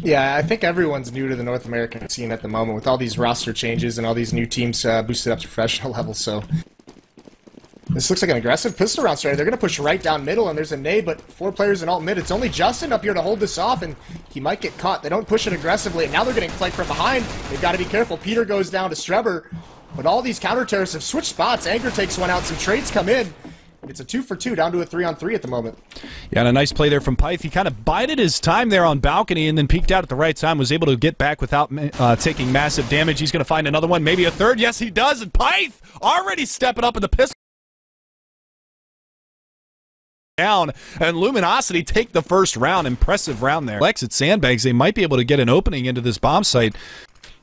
Yeah, I think everyone's new to the North American scene at the moment with all these roster changes and all these new teams boosted up to professional level, so... This looks like an aggressive pistol round strategy. They're going to push right down middle, and there's a nade, but 4 players in alt mid. It's only Justin up here to hold this off, and he might get caught. They don't push it aggressively, and now they're getting flanked from behind. They've got to be careful. Peter goes down to Strebber, but all these counter-terrorists have switched spots. Anger takes one out. Some trades come in. It's a 2-for-2, down to a 3-on-3 at the moment. Yeah, and a nice play there from Pyth. He kind of bided his time there on balcony and then peeked out at the right time, was able to get back without taking massive damage. He's going to find another one, maybe a third. Yes, he does, and Pyth already stepping up in the pistol. Down, and Luminosity take the first round. Impressive round there. Lex at Sandbags, they might be able to get an opening into this bomb site.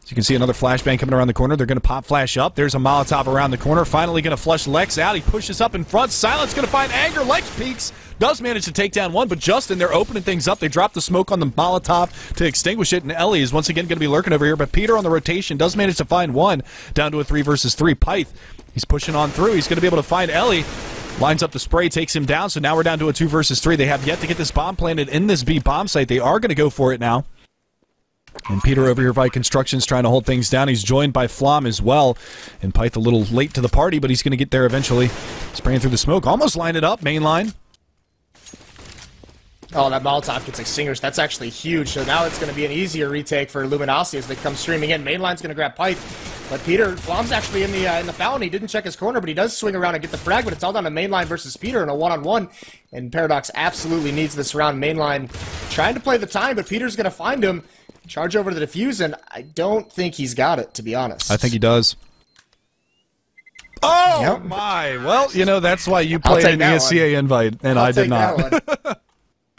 As you can see, another flashbang coming around the corner. They're going to pop flash up. There's a Molotov around the corner. Finally going to flush Lex out. He pushes up in front. Silence going to find Anger. Lex peeks. Does manage to take down one, but Justin, they're opening things up. They drop the smoke on the Molotov to extinguish it, and Ellie is once again going to be lurking over here, but Peter on the rotation does manage to find one. Down to a 3 versus 3. Pyth, he's pushing on through. He's going to be able to find Ellie. Lines up the spray, takes him down, so now we're down to a 2 versus 3. They have yet to get this bomb planted in this B bomb site. They are going to go for it now. And Peter over here by Construction's trying to hold things down. He's joined by Flom as well. And Pyth a little late to the party, but he's going to get there eventually. Spraying through the smoke. Almost lined it up, main line. Oh, that Molotov gets extinguished. That's actually huge. So now it's going to be an easier retake for Luminosity as they come streaming in. Mainline's going to grab Pyth, but Peter, Flom's actually in the fountain. He didn't check his corner, but he does swing around and get the frag, but it's all down to Mainline versus Peter in a one-on-one, and Paradox absolutely needs this round. Mainline trying to play the time, but Peter's going to find him, charge over to the defuse, and I don't think he's got it, to be honest. I think he does. Oh, yep. My. Well, you know, that's why you played an ESEA invite, and I did not.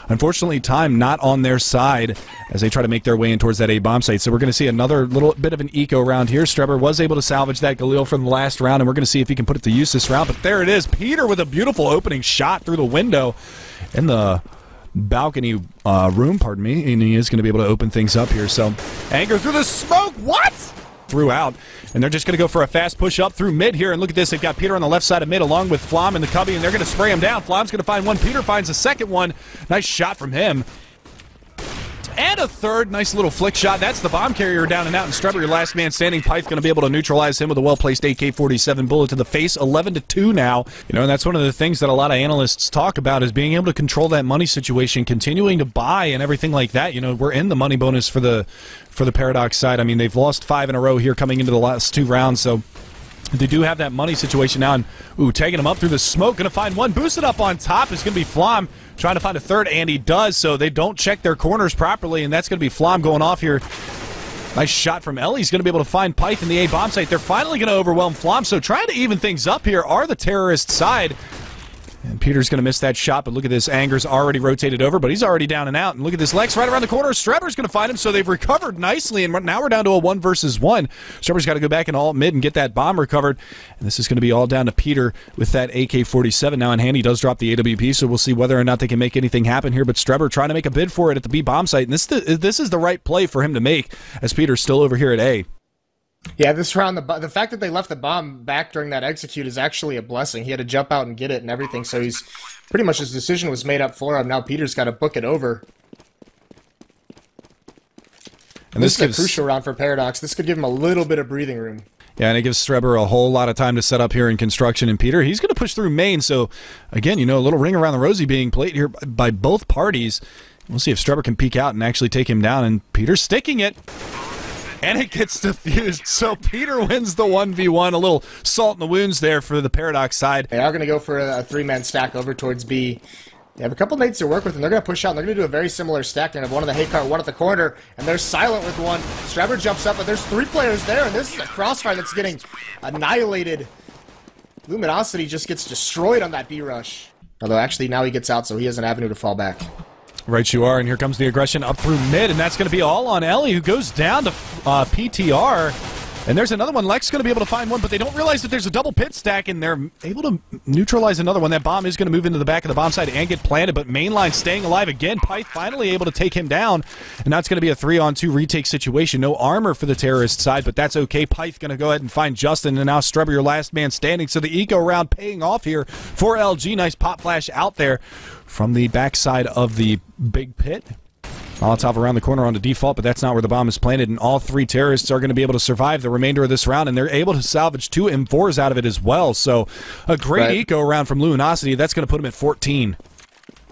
Unfortunately, time not on their side as they try to make their way in towards that A bomb site. So we're going to see another little bit of an eco round here. Strebber was able to salvage that Galil from the last round, and we're going to see if he can put it to use this round. But there it is. Peter with a beautiful opening shot through the window in the balcony room, pardon me, and he is going to be able to open things up here. So Anger through the smoke. What? Threw out, and they're just going to go for a fast push up through mid here, and look at this, they've got Peter on the left side of mid along with Flom in the cubby, and they're going to spray him down. Flom's going to find one, Peter finds a second one. Nice shot from him. And a third, nice little flick shot. That's the bomb carrier down and out, and Strebber, your last man standing. Pyth going to be able to neutralize him with a well-placed AK-47 bullet to the face. 11-2 now. You know, and that's one of the things that a lot of analysts talk about is being able to control that money situation, continuing to buy and everything like that. You know, we're in the money bonus for the Paradox side. I mean, they've lost 5 in a row here coming into the last 2 rounds, so they do have that money situation now, and ooh, taking him up through the smoke, gonna find one, boosted up on top is gonna be Flom, trying to find a third, and he does, so they don't check their corners properly, and that's gonna be Flom going off here. Nice shot from Ellie. He's gonna be able to find Pyth in the A bomb site. They're finally gonna overwhelm Flom, so trying to even things up here are the terrorist side. And Peter's going to miss that shot, but look at this. Anger's already rotated over, but he's already down and out. And look at this. Lex right around the corner. Strebber's going to find him, so they've recovered nicely, and now we're down to a 1 versus 1. Strebber's got to go back in alt mid and get that bomb recovered. And this is going to be all down to Peter with that AK-47 now in hand. He does drop the AWP, so we'll see whether or not they can make anything happen here. But Strebber trying to make a bid for it at the B bomb site. And this is the right play for him to make, as Peter's still over here at A. Yeah, this round, the fact that they left the bomb back during that execute is actually a blessing. He had to jump out and get it and everything, so he's pretty much his decision was made up for him. Now Peter's got to book it over. And this is a crucial round for Paradox. This could give him a little bit of breathing room. Yeah, and it gives Strebber a whole lot of time to set up here in Construction. And Peter, he's going to push through main. So, again, you know, a little ring around the rosy being played here by both parties. We'll see if Strebber can peek out and actually take him down. And Peter's sticking it. And it gets diffused, so Peter wins the 1v1. A little salt in the wounds there for the Paradox side. They are going to go for a 3-man stack over towards B. They have a couple nades to work with, and they're going to push out, and they're going to do a very similar stack. They're going to have one on the hay cart, one at the corner, and they're silent with one. Strebber jumps up, but there's 3 players there, and this is a crossfire that's getting annihilated. Luminosity just gets destroyed on that B rush. Although, actually, now he gets out, so he has an avenue to fall back. Right you are, and here comes the aggression up through mid, and that's going to be all on Ellie, who goes down to PTR. And there's another one. Lex is going to be able to find one, but they don't realize that there's a double pit stack, and they're able to neutralize another one. That bomb is going to move into the back of the bomb site and get planted, but mainline staying alive again. Pyth finally able to take him down, and that's going to be a 3-on-2 retake situation. No armor for the terrorist side, but that's okay. Pyth going to go ahead and find Justin, and now Strebber, your last man standing. So the eco round paying off here for LG. Nice pop flash out there from the backside of the big pit. Molotov around the corner on the default, but that's not where the bomb is planted, and all 3 terrorists are going to be able to survive the remainder of this round, and they're able to salvage 2 M4s out of it as well. So a great eco round from Luminosity. That's going to put them at 14.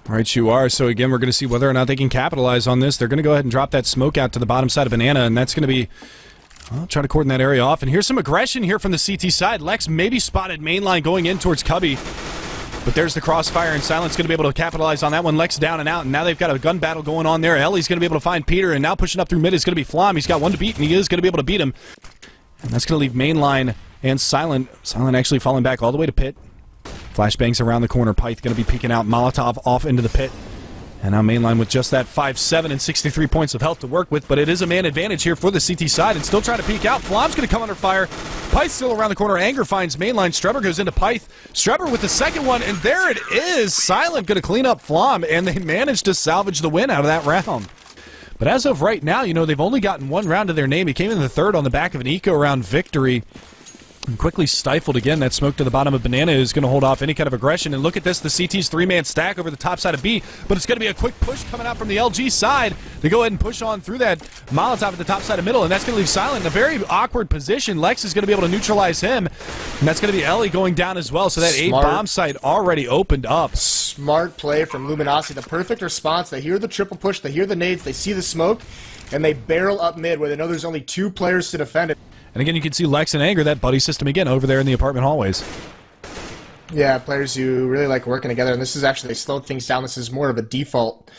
All right, you are. So again, we're going to see whether or not they can capitalize on this. They're going to go ahead and drop that smoke out to the bottom side of Banana, and that's going to be... Well, try to cordon that area off. And here's some aggression here from the CT side. Lex maybe spotted mainline going in towards Cubby. But there's the crossfire, and Silent's going to be able to capitalize on that one. Lex down and out, and now they've got a gun battle going on there. Ellie's going to be able to find Peter, and now pushing up through mid is going to be Flom. He's got 1 to beat, and he is going to be able to beat him. And that's going to leave mainline and Silent. Silent actually falling back all the way to pit. Flashbangs around the corner. Pyth going to be peeking out. Molotov off into the pit. And now mainline with just that 5-7 and 63 points of health to work with, but it is a man advantage here for the CT side, and still trying to peek out. Flom's going to come under fire. Pyth still around the corner. Anger finds mainline. Strebber goes into Pyth. Strebber with the second one, and there it is. Silent going to clean up Flom, and they managed to salvage the win out of that round. But as of right now, you know, they've only gotten 1 round to their name. He came in the 3rd on the back of an eco round victory. And quickly stifled again. That smoke to the bottom of Banana is going to hold off any kind of aggression. And look at this, the CT's 3-man stack over the top side of B, but it's going to be a quick push coming out from the LG side. They go ahead and push on through that Molotov at the top side of middle, and that's going to leave Silent in a very awkward position. Lex is going to be able to neutralize him, and that's going to be Ellie going down as well. So that A bomb site already opened up. Smart play from Luminosity. The perfect response. They hear the triple push, they hear the nades, they see the smoke, and they barrel up mid where they know there's only 2 players to defend it. And again, you can see Lex and Anger, that buddy system again, over there in the apartment hallways. Yeah, players who really like working together, and this is actually, they slowed things down. This is more of a default.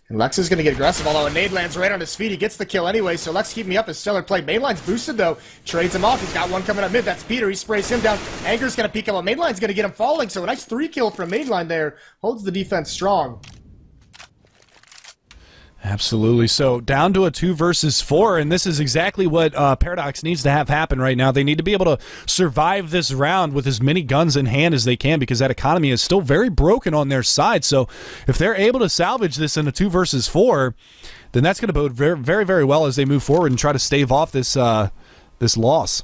And Lex is going to get aggressive, although a nade lands right on his feet. He gets the kill anyway, so Lex keeping me up. A stellar play. Mainline's boosted, though. Trades him off. He's got 1 coming up mid. That's Peter. He sprays him down. Anger's going to peek him up. Mainline's going to get him falling, so a nice 3 kill from Mainline there. Holds the defense strong. Absolutely. So down to a 2 versus 4, and this is exactly what Paradox needs to have happen right now. They need to be able to survive this round with as many guns in hand as they can, because that economy is still very broken on their side. So if they're able to salvage this in a 2 versus 4, then that's going to bode very, very, very well as they move forward and try to stave off this this loss.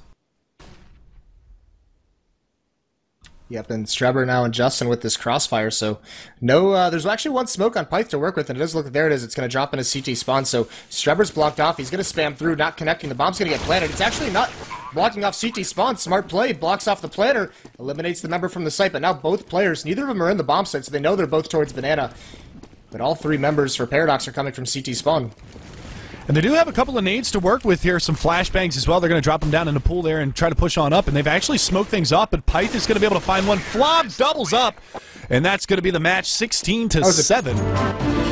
Yep, and Strebber now and Justin with this crossfire, so no, there's actually 1 smoke on Pyth to work with, and it does look, there it is, it's going to drop in a CT spawn, so Strebber's blocked off, he's going to spam through, not connecting, the bomb's going to get planted, it's actually not blocking off CT spawn, smart play, blocks off the planter, eliminates the member from the site, but now both players, neither of them are in the bomb site, so they know they're both towards Banana, but all 3 members for Paradox are coming from CT spawn. And they do have a couple of nades to work with here, some flashbangs as well. They're going to drop them down in the pool there and try to push on up, and they've actually smoked things up, but Pyth is going to be able to find one. Flom doubles up, and that's going to be the match 16-7.